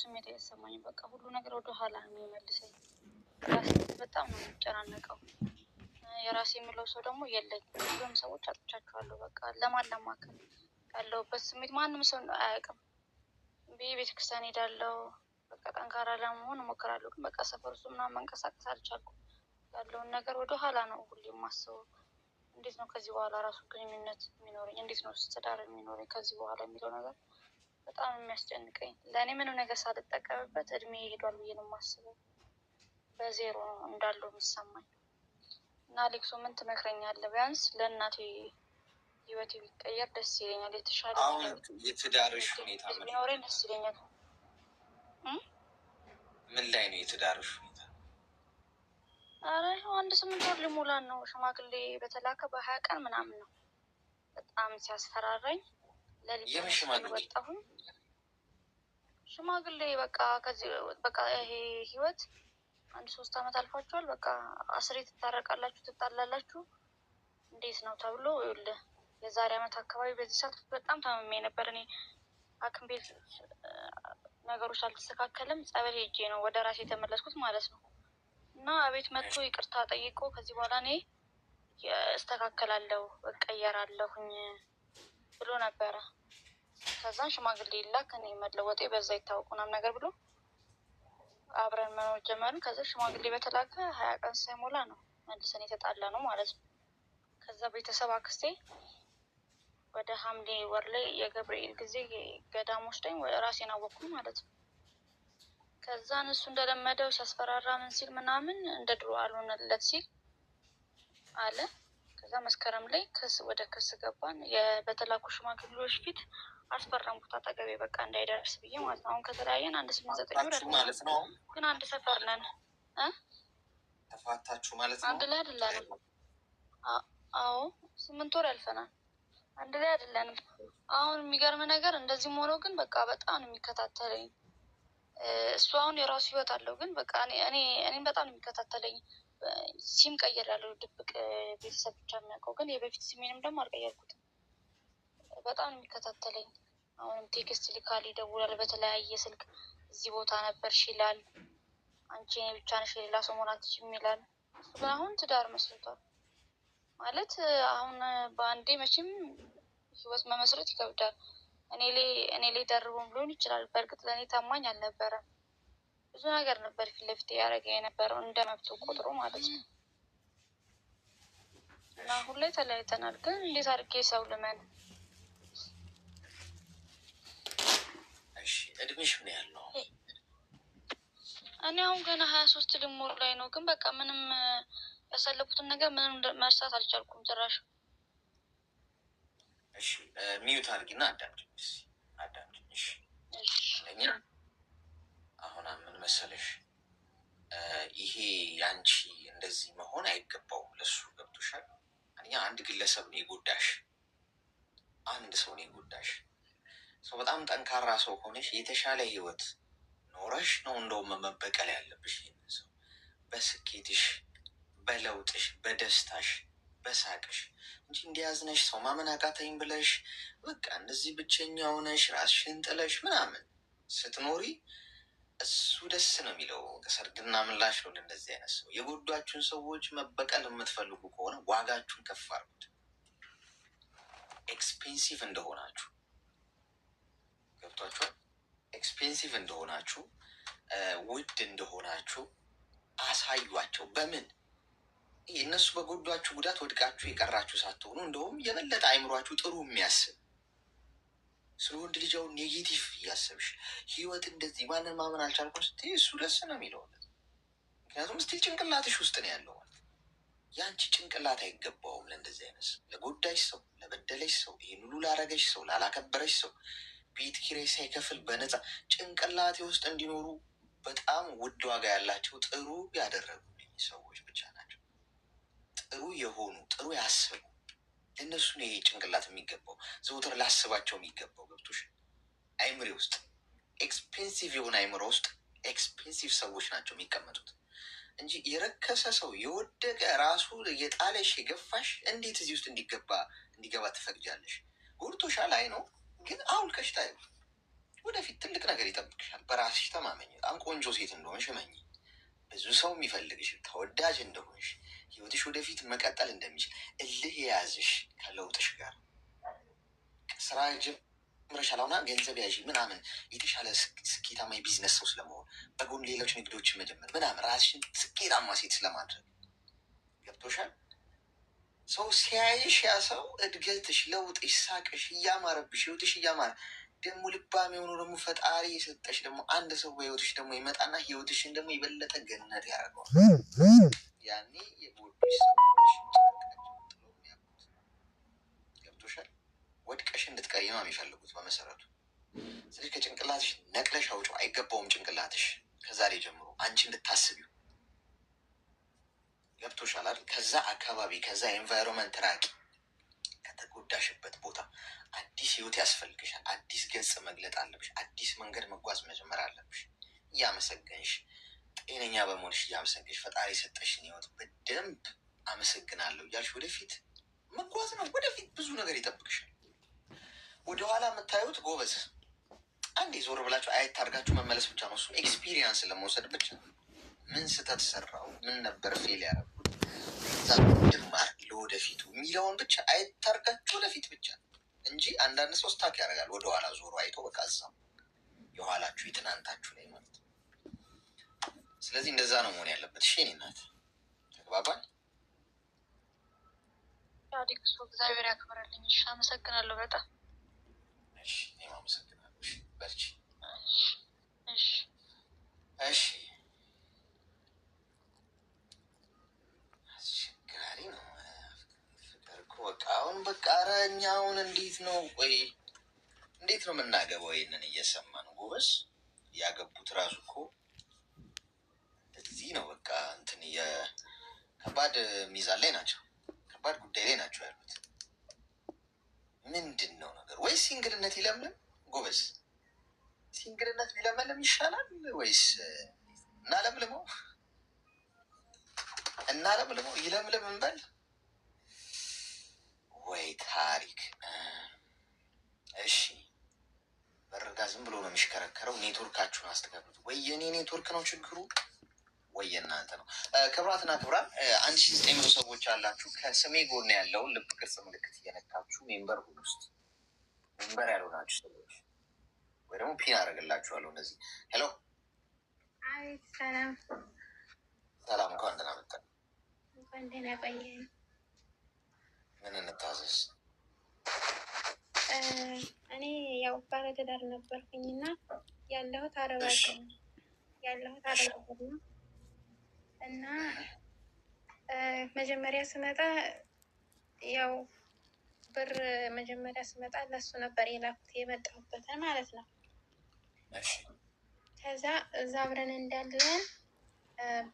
ስሜት አይሰማኝም። በቃ ሁሉ ነገር ወደ ኋላ ነው የሚመልሰኝ። በጣም ነው የሚጨናነቀው። የራሴ የምለው ሰው ደግሞ የለኝም። ሁሉም ሰዎች አጥቻቸዋለሁ። በቃ ለማን ለማከል ያለሁበት ስሜት ማንም ሰው አያውቅም። ቤተክርስቲያን ሄዳለሁ። በቃ ጠንካራ ለመሆን እሞክራለሁ። ግን በቃ ሰፈር ውስጥ ምናምን መንቀሳቀስ አልቻልኩም። ያለውን ነገር ወደ ኋላ ነው ሁሌ የማስበው። እንዴት ነው ከዚህ በኋላ ራሱ ግንኙነት የሚኖረኝ? እንዴት ነው ትዳር የሚኖረኝ ከዚህ በኋላ የሚለው ነገር በጣም የሚያስጨንቀኝ። ለእኔ ምንም ነገር ሳልጠቀምበት እድሜ ይሄዷል ብዬ ነው የማስበው። በዜሮ እንዳለው የሚሰማኝ እና ሌክሶ ምን ትመክረኛለህ? ቢያንስ ለእናቴ ህይወቴ ቢቀየር ደስ ይለኛል። የተሻለ የትዳርሽ ሁኔታ ቢኖረኝ ደስ ይለኛል። ምን ላይ ነው የትዳርሽ ሁኔታ? አረ 1 8 ወር ሊሞላን ነው። ሽማግሌ በተላከ በ20 ቀን ምናምን ነው። በጣም ሲያስፈራራኝ ለሊት ወጣሁኝ። ሽማግሌ በቃ ከዚህ በቃ ይሄ ህይወት 1 3 አመት አልፏቸዋል። በቃ 10 ትታረቃላችሁ፣ ትጣላላችሁ እንዴት ነው ተብሎ ይኸውልህ የዛሬ አመት አካባቢ በዚህ ሰዓት በጣም ታምሜ ነበር። እኔ ሐኪም ቤት ነገሮች አልተስተካከለም። ጸበል ሄጄ ነው ወደ ራሴ የተመለስኩት ማለት ነው። እና ቤት መጥቶ ይቅርታ ጠይቆ ከዚህ በኋላ እኔ እስተካከላለሁ እቀየራለሁኝ ብሎ ነበረ። ከዛን ሽማግሌ ይላክ እኔ መለወጤ በዛ ይታወቅ ምናምን ነገር ብሎ አብረን መኖር ጀመርን። ከዛ ሽማግሌ በተላከ 20 ቀን ሳይሞላ ነው መልሰን የተጣላ ነው ማለት ነው። ከዛ ቤተሰብ አክስቴ ወደ ሐምሌ ወር ላይ የገብርኤል ጊዜ ገዳም ወስደኝ ራሴን አወቅኩኝ ማለት ነው። ከዛን እሱ እንደለመደው ሲያስፈራራ ምን ሲል ምናምን እንደ ድሮ አልሆነለት ሲል አለ። ከዛ መስከረም ላይ ወደ ክስ ገባን። በተላኩ ሽማግሌዎች ፊት አስፈረምኩት አጠገቤ በቃ እንዳይደርስ ብዬ ማለት ነው። አሁን ከተለያየን 1 8 9 ወር ማለት ነው። ግን አንድ ሰፈር ነን። ተፋታችሁ ማለት ነው? አንድ ላይ አይደለንም። አዎ 8 ወር ያልፈናል። አንድ ላይ አይደለንም። አሁን የሚገርም ነገር እንደዚህም ሆኖ ግን በቃ በጣም የሚከታተለኝ እሱ አሁን የራሱ ህይወት አለው። ግን በቃ እኔም በጣም የሚከታተለኝ ሲም ቀየር ያለው ድብቅ ቤተሰብ ብቻ የሚያውቀው ግን የበፊት ሲሜንም ደግሞ አልቀየርኩትም። በጣም የሚከታተለኝ አሁንም ቴክስት ልካል፣ ይደውላል በተለያየ ስልክ። እዚህ ቦታ ነበርሽ ይላል። አንቺ እኔ ብቻ ነሽ የሌላ ሰው መሆን አትችይም ይላል። እሱ ግን አሁን ትዳር መስርቷል ማለት አሁን በአንዴ መቼም ህይወት መመስረት ይከብዳል። እኔ ላይ ደርቦም ሊሆን ይችላል። በእርግጥ ለእኔ ታማኝ አልነበረም። ብዙ ነገር ነበር ፊት ለፊት ያደረገ የነበረው እንደ መብቱ ቆጥሮ ማለት ነው። እና አሁን ላይ ተለያይተናል። ግን እንዴት አድርጌ ሰው ልመን? እድሜሽ ምን ያህል ነው? እኔ አሁን ገና 23 ልሞላ ላይ ነው። ግን በቃ ምንም ያሳለፉትን ነገር ምንም መርሳት አልቻልኩም ጭራሽ። እሺ ሚዩት አድርጊና አዳምጪኝ። እሺ አንደኛ አሁን ምን መሰለሽ፣ ይሄ ያንቺ እንደዚህ መሆን አይገባውም። ለሱ ገብቶሻል። አንድ ግለሰብ ነው የጎዳሽ፣ አንድ ሰው ነው የጎዳሽ። ሰው በጣም ጠንካራ ሰው ሆነሽ የተሻለ ህይወት ኖረሽ ነው እንደውም መበቀል ያለብሽ ይህን ሰው በስኬትሽ፣ በለውጥሽ፣ በደስታሽ፣ በሳቅሽ እንጂ እንዲያዝነሽ ሰው ማመን አቃተኝ ብለሽ በቃ እንደዚህ ብቸኛ ሆነሽ ራስሽን ጥለሽ ምናምን ስትኖሪ እሱ ደስ ነው የሚለው። ከሰርግና ምላሽ ነው እንደዚህ አይነት ሰው። የጎዷችሁን ሰዎች መበቀል የምትፈልጉ ከሆነ ዋጋችሁን ከፍ አድርጉት። ኤክስፔንሲቭ እንደሆናችሁ ገብቷችኋል። ኤክስፔንሲቭ እንደሆናችሁ፣ ውድ እንደሆናችሁ አሳዩቸው። በምን እነሱ በጎዷችሁ ጉዳት ወድቃችሁ የቀራችሁ ሳትሆኑ እንደውም የበለጠ አይምሯችሁ ጥሩ የሚያስብ ስለ ወንድ ልጃው ኔጌቲቭ እያሰብሽ ህይወት እንደዚህ ማንን ማመን አልቻልኩም ስትይ እሱ ደስ ነው የሚለው። ምክንያቱም ስቲል ጭንቅላትሽ ውስጥ ነው ያለው። ያንቺ ጭንቅላት አይገባውም ለእንደዚህ አይነት ለጎዳሽ ሰው፣ ለበደለሽ ሰው፣ ይህን ሁሉ ላረገሽ ሰው፣ ላላከበረሽ ሰው ቤት ኪራይ ሳይከፍል በነፃ ጭንቅላቴ ውስጥ እንዲኖሩ በጣም ውድ ዋጋ ያላቸው ጥሩ ያደረጉልኝ ሰዎች ብቻ ናቸው። ጥሩ የሆኑ ጥሩ ያስቡ። ለእነሱ ነው ይሄ ጭንቅላት የሚገባው፣ ዘውትር ላስባቸው የሚገባው። ገብቶሽ? አይምሬ ውስጥ ኤክስፔንሲቭ የሆነ አይምሮ ውስጥ ኤክስፔንሲቭ ሰዎች ናቸው የሚቀመጡት እንጂ የረከሰ ሰው የወደቀ ራሱ የጣለሽ የገፋሽ እንዴት እዚህ ውስጥ እንዲገባ ትፈቅጃለሽ? ጎድቶሻል፣ አይ ነው፣ ግን አውልቀሽ ጣዩ። ወደፊት ትልቅ ነገር ይጠብቅሻል። በራስሽ ተማመኝ። በጣም ቆንጆ ሴት እንደሆንሽ እመኝ። ብዙ ሰው የሚፈልግሽ ተወዳጅ እንደሆንሽ፣ ህይወትሽ ወደፊት መቀጠል እንደሚችል እልህ የያዝሽ ከለውጥሽ ጋር ስራ ጀምረሻል። አሁን ገንዘብ ያዥ ምናምን የተሻለ ስኬታማ የቢዝነስ ሰው ስለመሆን በጎን ሌሎች ንግዶችን መጀመር ምናምን ራስሽን ስኬታማ ሴት ስለማድረግ ገብቶሻል። ሰው ሲያይሽ ያ ሰው እድገትሽ፣ ለውጥሽ፣ ሳቅሽ እያማረብሽ ህይወትሽ እያማረ ደግሞ ልባም የሆኑ ደግሞ ፈጣሪ የሰጠሽ ደግሞ አንድ ሰው በህይወትሽ ደግሞ ይመጣና ህይወትሽን ደግሞ የበለጠ ገነት ያደርገዋል። ያኔ የጎዶች ሰዎች ገብቶሻል። ወድቀሽ እንድትቀሪ ነው የሚፈልጉት በመሰረቱ። ስለዚህ ከጭንቅላትሽ ነቅለሽ አውጪው። አይገባውም ጭንቅላትሽ ከዛሬ ጀምሮ አንቺ እንድታስቢው። ገብቶሻል አይደል? ከዛ አካባቢ ከዛ ኤንቫይሮንመንት ራቂ። ከተጎዳሽበት ቦታ አዲስ ህይወት ያስፈልግሻል። አዲስ ገጽ መግለጥ አለብሽ። አዲስ መንገድ መጓዝ መጀመር አለብሽ። እያመሰገንሽ ጤነኛ በመሆንሽ እያመሰገንሽ ፈጣሪ የሰጠሽን ህይወት በደንብ አመሰግናለሁ እያልሽ ወደፊት መጓዝ ነው። ወደፊት ብዙ ነገር ይጠብቅሻል። ወደኋላ የምታዩት ጎበዝ አንዴ ዞር ብላችሁ አየት አድርጋችሁ መመለስ ብቻ ነው። እሱ ኤክስፒሪየንስ ለመውሰድ ብቻ ነው። ምን ስህተት ሰራው፣ ምን ነበር ፌል ያደረጉት፣ ድማር ለወደፊቱ የሚለውን ብቻ አየት አድርጋችሁ ወደፊት ብቻ እንጂ አንዳንድ ሰው ስታክ ያደርጋል ወደኋላ ዞሮ አይቶ በቃ እዛው የኋላችሁ የትናንታችሁ ላይ ማለት ነው። ስለዚህ እንደዛ ነው መሆን ያለበት። እሺ የእኔ እናት ተግባባል። ዲክሱ እግዚአብሔር ያክብርልኝ። እሺ አመሰግናለሁ በጣም እሺ። እኔም አመሰግናለሁ። እሺ በርቺ። እሺ እሺ። አስቸጋሪ ነው ፍቅር እኮ በቃ አሁን በቃ ኧረ እኛ አሁን እንዴት ነው ቆይ እንዴት ነው የምናገባው? ይህንን እየሰማን ጎበዝ ያገቡት ራሱ እኮ እዚህ ነው በቃ እንትን የከባድ ሚዛን ላይ ናቸው። ከባድ ጉዳይ ላይ ናቸው ያሉት። ምንድን ነው ነገር? ወይስ ሲንግልነት ይለምልም? ጎበዝ ሲንግልነት ቢለመልም ይሻላል ወይስ እናለምልመው? እናለምልመው ይለምልም እንበል ወይ ታሪክ። እሺ በርጋ ዝም ብሎ ነው የሚሽከረከረው። ኔትወርካችሁን አስተካክሉት። ወይ የኔ ኔትወርክ ነው ችግሩ ወይ የእናንተ ነው። ክብራትና ክብራን 1900 ሰዎች አላችሁ። ከስሜ ጎን ያለውን ልብ ቅርጽ ምልክት እየነካችሁ ሜምበር ሁሉ ውስጥ ሜምበር ያልሆናችሁ ሰዎች ወይ ደግሞ ፒን አደርግላችኋለሁ። እነዚህ ሄሎ፣ አይ ሰላም ሰላም፣ እንኳን ደህና መጣ። እንኳን ደህና ቆየን። ምን እንታዘዝ? እኔ ያው ባለትዳር ነበርኩኝና ያለሁት አረብ ሀገር ነው እና መጀመሪያ ስመጣ ያው ብር መጀመሪያ ስመጣ ለሱ ነበር የላኩት የመጣሁበትን ማለት ነው። ከዛ እዛ አብረን እንዳለን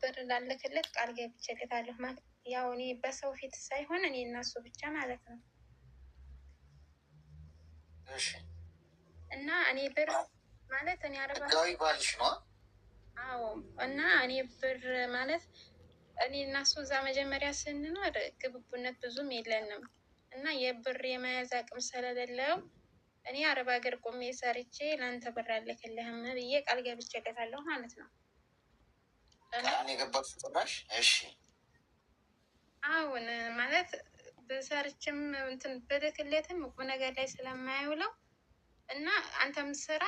ብር ላለክለት ቃል ገብቼለታለሁ ማለት ያው እኔ በሰው ፊት ሳይሆን እኔ እና እሱ ብቻ ማለት ነው። እና እኔ ብር ማለት እኔ ህጋዊ ባልሽ ነው? አዎ። እና እኔ ብር ማለት እኔ እና እሱ እዛ መጀመሪያ ስንኖር ግብቡነት ብዙም የለንም እና የብር የመያዝ አቅም ስለሌለው እኔ አረብ ሀገር ቆሜ ሰርቼ ለአንተ ብር አልክልህም ብዬ ቃል ገብቼለታለሁ ማለት ነው። ቃል የገባት ጭራሽ? እሺ። አሁን ማለት በሰርችም እንትን ብልክለትም ቁም ነገር ላይ ስለማይውለው እና አንተም ስራ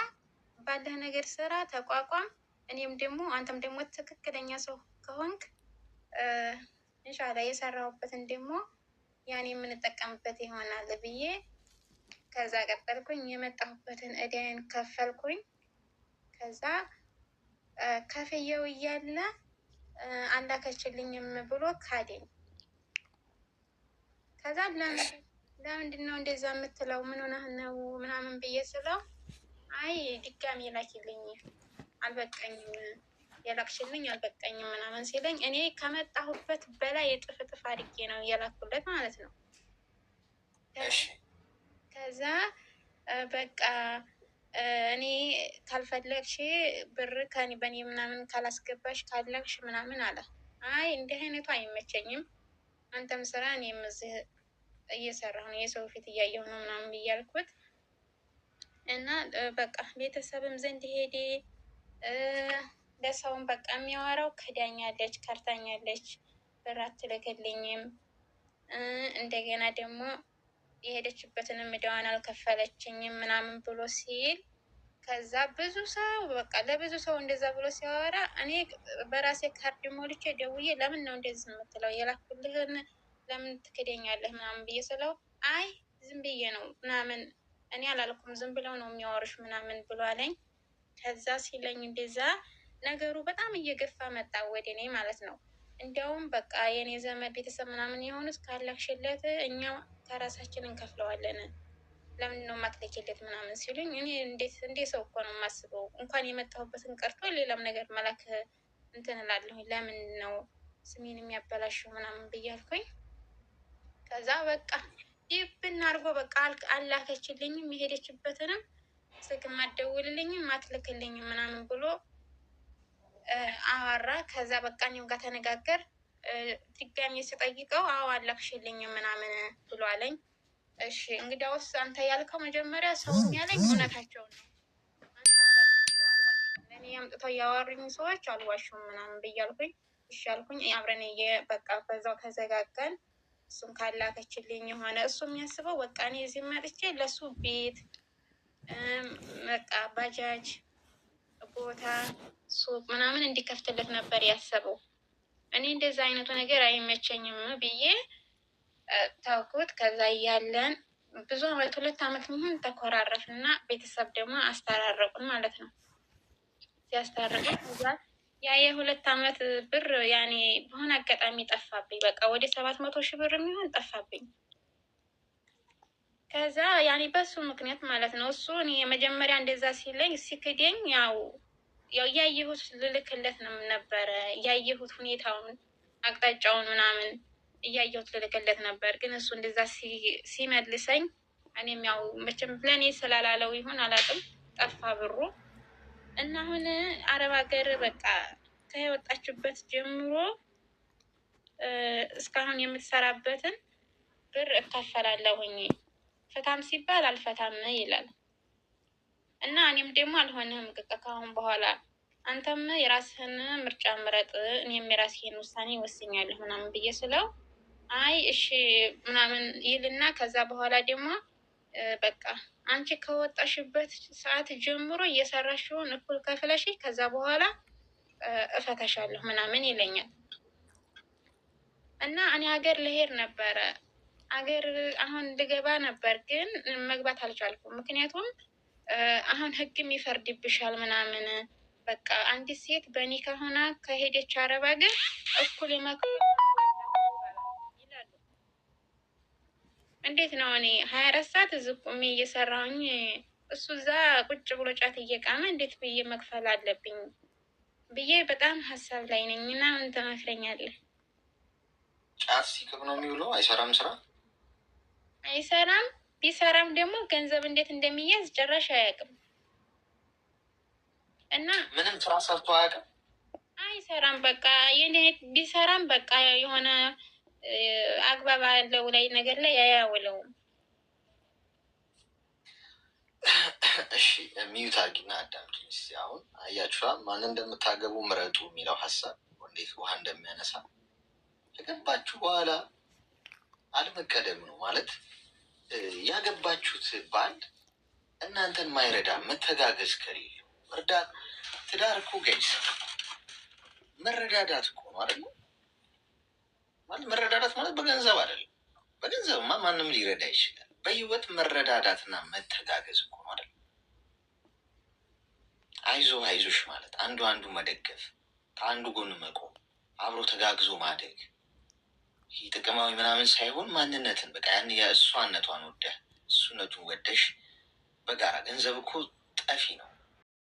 ባለህ ነገር ስራ ተቋቋም፣ እኔም ደግሞ አንተም ደግሞ ትክክለኛ ሰው ከሆንክ እንሻላ የሰራሁበትን ደግሞ ያን የምንጠቀምበት ይሆናል ብዬ ከዛ ቀጠልኩኝ። የመጣሁበትን እዳይን ከፈልኩኝ። ከዛ ከፍየው እያለ አላከችልኝም ብሎ ካደኝ። ከዛ ለምንድን ነው እንደዛ የምትለው? ምን ሆነህ ነው ምናምን ብዬ ስለው አይ ድጋሚ ላኪልኝ አልበቃኝም፣ የላክሽልኝ አልበቃኝም ምናምን ሲለኝ እኔ ከመጣሁበት በላይ የጥፍ ጥፍ አድርጌ ነው የላኩለት ማለት ነው። ከዛ በቃ እኔ ካልፈለግሽ ብር በእኔ ምናምን ካላስገባሽ ካለግሽ ምናምን አለ። አይ እንዲህ አይነቱ አይመቸኝም፣ አንተም ስራ እኔም እዚህ እየሰራሁ ነው፣ የሰው ፊት እያየሁ ነው ምናምን ብያልኩት እና በቃ ቤተሰብም ዘንድ ሄዴ ለሰውም በቃ የሚያወራው ክዳኛለች፣ ከርታኛለች፣ ብር አትልክልኝም፣ እንደገና ደግሞ የሄደችበትንም ዕዳዋን አልከፈለችኝም ምናምን ብሎ ሲል ከዛ ብዙ ሰው በቃ ለብዙ ሰው እንደዛ ብሎ ሲያወራ እኔ በራሴ ካርድ ሞልቼ ደውዬ ለምን ነው እንደዚህ የምትለው የላኩልህን ለምን ትክደኛለህ ምናምን ብዬ ስለው አይ ዝም ብዬ ነው ምናምን እኔ አላልኩም ዝም ብለው ነው የሚያወሩሽ ምናምን ብሎ አለኝ። ከዛ ሲለኝ እንደዛ ነገሩ በጣም እየገፋ መጣ ወደ እኔ ማለት ነው። እንዲያውም በቃ የእኔ ዘመድ ቤተሰብ ምናምን የሆኑት ካላክሽለት እኛ ከራሳችን እንከፍለዋለን ለምን ነው ማትለኪለት ምናምን ሲሉኝ እኔ እንዴ ሰው እኮ ነው የማስበው እንኳን የመጣሁበትን ቀርቶ ሌላም ነገር መላክ እንትን እላለሁ ለምን ነው ስሜን የሚያበላሸው ምናምን ብያልኩኝ። ከዛ በቃ ይብን አድርጎ በቃ አላከችልኝም የሄደችበትንም ስልክ ማትደውልልኝም ማትልክልኝም ምናምን ብሎ አወራ። ከዛ በቃ እኔም ጋር ተነጋገር ድጋሜ ስጠይቀው አዎ አላክሽልኝም ምናምን ብሎ አለኝ። እሺ እንግዲያውስ አንተ ያልከው መጀመሪያ ሰው ያለኝ እውነታቸውን ነው። ለእኔ አምጥተው ያዋሩኝ ሰዎች አልዋሹም ምናምን ብያልኩኝ። እሺ አልኩኝ። አብረን በቃ በዛው ተዘጋጋን። እሱም ካላከችልኝ የሆነ እሱ የሚያስበው በቃ እኔ እዚህ መጥቼ ለሱ ቤት በቃ ባጃጅ ቦታ ሱቅ ምናምን እንዲከፍትለት ነበር ያሰበው። እኔ እንደዛ አይነቱ ነገር አይመቸኝም ብዬ ታውኩት። ከዛ እያለን ብዙ አመት 2 አመት ሚሆን ተኮራረፍን እና ቤተሰብ ደግሞ አስተራረቁን ማለት ነው። ሲያስታርቁን ከዛ ያ የ2 አመት ብር ያኔ በሆነ አጋጣሚ ጠፋብኝ። በቃ ወደ 700 ሺህ ብር የሚሆን ጠፋብኝ። ከዛ ያኔ በሱ ምክንያት ማለት ነው። እሱ እኔ መጀመሪያ እንደዛ ሲለኝ ሲክደኝ ያው እያየሁት ልልክለት ነው ነበረ እያየሁት ሁኔታውን አቅጣጫውን ምናምን እያየሁት ልልክለት ነበር። ግን እሱ እንደዛ ሲመልሰኝ እኔም ያው መቼም ለእኔ ስላላለው ይሆን አላውቅም ጠፋ ብሩ እና አሁን አረብ ሀገር በቃ ከወጣችበት ጀምሮ እስካሁን የምትሰራበትን ብር እካፈላለሁኝ ፈታም ሲባል አልፈታም ይላል እና እኔም ደግሞ አልሆነም ከአሁን በኋላ አንተም የራስህን ምርጫ ምረጥ እኔም የራሴን ውሳኔ ወስኛለሁ ምናምን ብዬ ስለው አይ እሺ ምናምን ይልና ከዛ በኋላ ደግሞ በቃ አንቺ ከወጣሽበት ሰዓት ጀምሮ እየሰራሽውን እኩል ከፍለሽ ከዛ በኋላ እፈታሻለሁ ምናምን ይለኛል። እና እኔ ሀገር ልሄድ ነበረ ሀገር አሁን ልገባ ነበር ግን መግባት አልቻልኩም። ምክንያቱም አሁን ህግም ይፈርድብሻል ምናምን በቃ አንዲት ሴት በኒካ ሆና ከሄደች አረብ ሀገር እኩል የመክፈል ይላሉ። እንዴት ነው እኔ 24 ሰዓት እዚህ ቁሜ እየሰራሁኝ እሱ እዛ ቁጭ ብሎ ጫት እየቃመ እንዴት ብዬ መክፈል አለብኝ ብዬ በጣም ሀሳብ ላይ ነኝ። እና ምን ትመክረኛለህ? ጫት ሲቅም ነው የሚውለው። አይሰራም፣ ስራ አይሰራም። ቢሰራም ደግሞ ገንዘብ እንዴት እንደሚያዝ ጭራሽ አያውቅም። እና ምንም ስራ ሰርቶ አያውቅም። አይሰራም። በቃ የኔ ቢሰራም በቃ የሆነ አግባብ ያለው ላይ ነገር ላይ አያውለውም። እሺ ሚዩት አድርጊና አዳምጪኝ እስኪ። አሁን አያችኋ ማን እንደምታገቡ ምረጡ የሚለው ሀሳብ እንዴት ውሃ እንደሚያነሳ ከገባችሁ በኋላ አለመቀደም ነው ማለት። ያገባችሁት ባል እናንተን ማይረዳ መተጋገዝ ከሌለው እርዳት ትዳር እኮ ገይስ መረዳዳት እኮ ነው አይደል? ማለት መረዳዳት ማለት በገንዘብ አይደለም። በገንዘብማ ማንም ሊረዳ ይችላል። በህይወት መረዳዳትና መተጋገዝ እኮ ነው አይደል? አይዞ አይዞሽ ማለት አንዱ አንዱ መደገፍ፣ ከአንዱ ጎን መቆም፣ አብሮ ተጋግዞ ማደግ። ይህ ጥቅማዊ ምናምን ሳይሆን ማንነትን በቃ ያን የእሷነቷን ወደህ እሱነቱን ወደሽ በጋራ ገንዘብ እኮ ጠፊ ነው።